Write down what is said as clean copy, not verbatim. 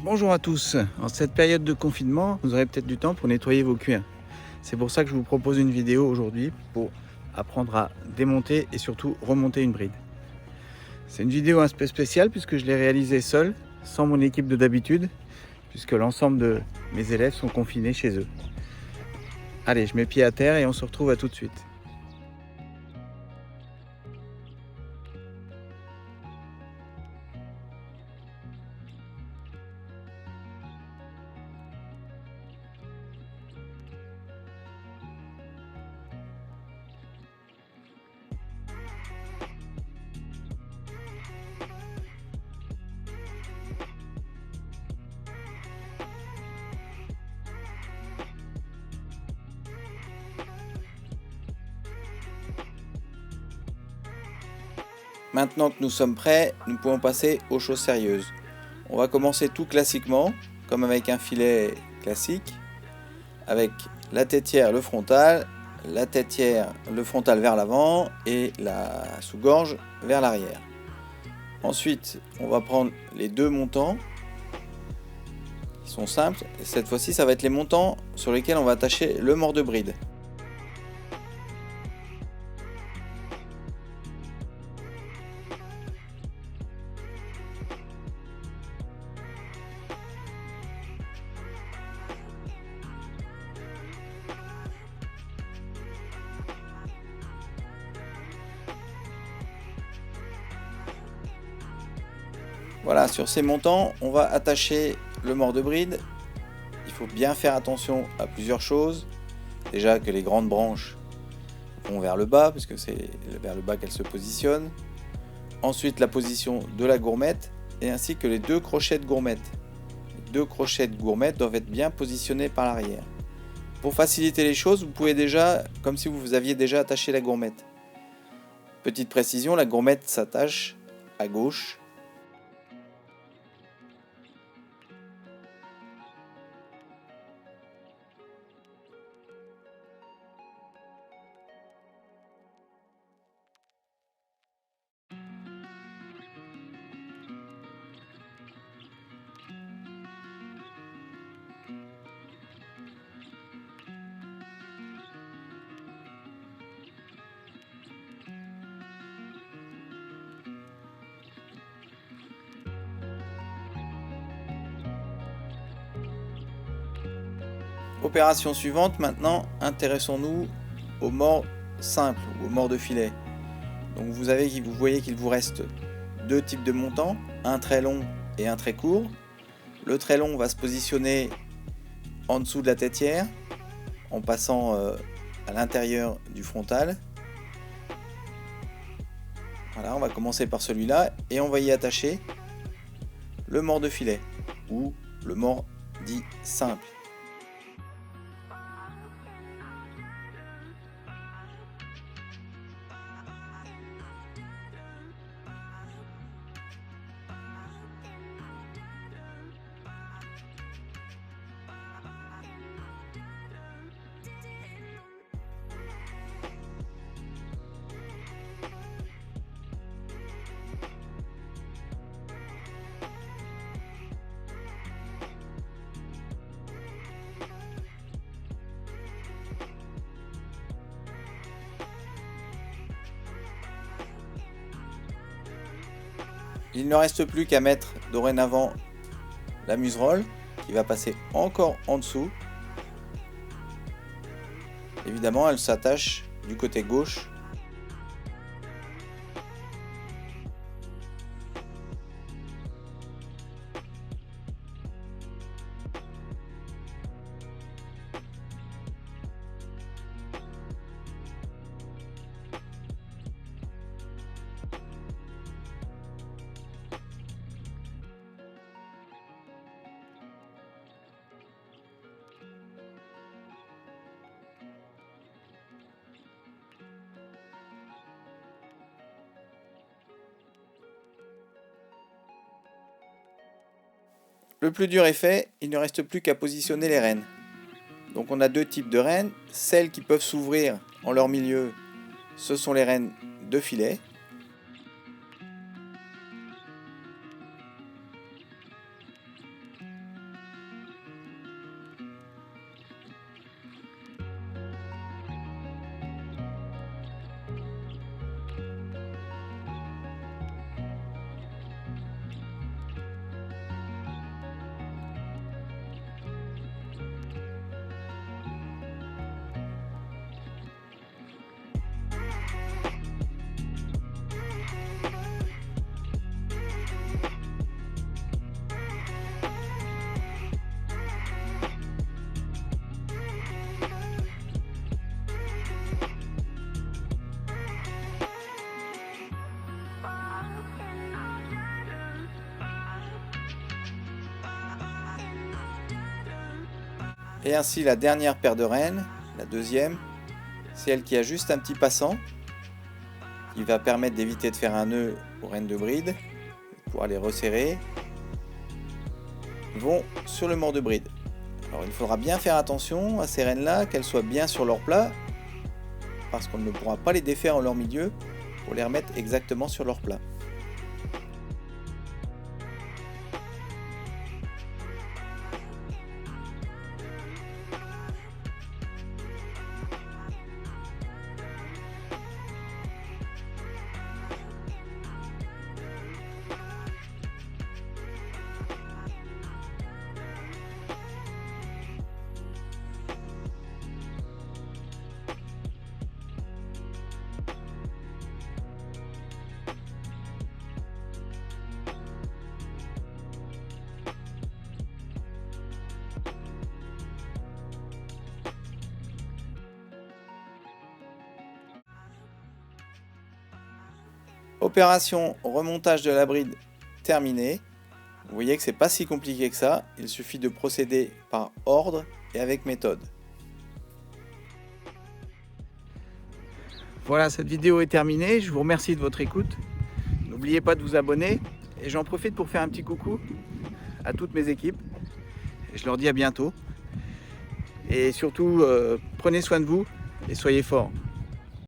Bonjour à tous. En cette période de confinement, vous aurez peut-être du temps pour nettoyer vos cuirs. C'est pour ça que je vous propose une vidéo aujourd'hui pour apprendre à démonter et surtout remonter une bride. C'est une vidéo un peu spéciale puisque je l'ai réalisée seul, sans mon équipe de d'habitude, puisque l'ensemble de mes élèves sont confinés chez eux. Allez, je mets pied à terre et on se retrouve à tout de suite. Maintenant que nous sommes prêts, nous pouvons passer aux choses sérieuses. On va commencer tout classiquement, comme avec un filet classique, avec la têtière, le frontal, la têtière, le frontal vers l'avant et la sous-gorge vers l'arrière. Ensuite, on va prendre les deux montants qui sont simples. Et cette fois-ci, ça va être les montants sur lesquels on va attacher le mord de bride. Voilà, sur ces montants, on va attacher le mord de bride. Il faut bien faire attention à plusieurs choses. Déjà que les grandes branches vont vers le bas, puisque c'est vers le bas qu'elles se positionnent. Ensuite, la position de la gourmette, et ainsi que les deux crochets de gourmette. Les deux crochets de gourmette doivent être bien positionnés par l'arrière. Pour faciliter les choses, vous pouvez déjà, comme si vous aviez déjà attaché la gourmette. Petite précision, la gourmette s'attache à gauche. Opération suivante, maintenant, intéressons-nous au mord simple ou au mord de filet. Donc vous voyez qu'il vous reste deux types de montants, un très long et un très court. Le très long va se positionner en dessous de la têtière, en passant à l'intérieur du frontal. Voilà, on va commencer par celui-là et on va y attacher le mord de filet ou le mord dit simple. Il ne reste plus qu'à mettre dorénavant la muserolle qui va passer encore en dessous. Évidemment, elle s'attache du côté gauche. Le plus dur est fait, il ne reste plus qu'à positionner les rênes. Donc on a deux types de rênes. Celles qui peuvent s'ouvrir en leur milieu, ce sont les rênes de filet. Et ainsi la dernière paire de rênes, la deuxième, c'est elle qui a juste un petit passant qui va permettre d'éviter de faire un nœud aux rênes de bride, pouvoir les resserrer, vont sur le mort de bride. Alors il faudra bien faire attention à ces rênes là, qu'elles soient bien sur leur plat, parce qu'on ne pourra pas les défaire en leur milieu pour les remettre exactement sur leur plat. Opération remontage de la bride terminée. Vous voyez que c'est pas si compliqué que ça, il suffit de procéder par ordre et avec méthode. Voilà, cette vidéo est terminée, je vous remercie de votre écoute. N'oubliez pas de vous abonner et j'en profite pour faire un petit coucou à toutes mes équipes. Je leur dis à bientôt. Et surtout, prenez soin de vous et soyez forts.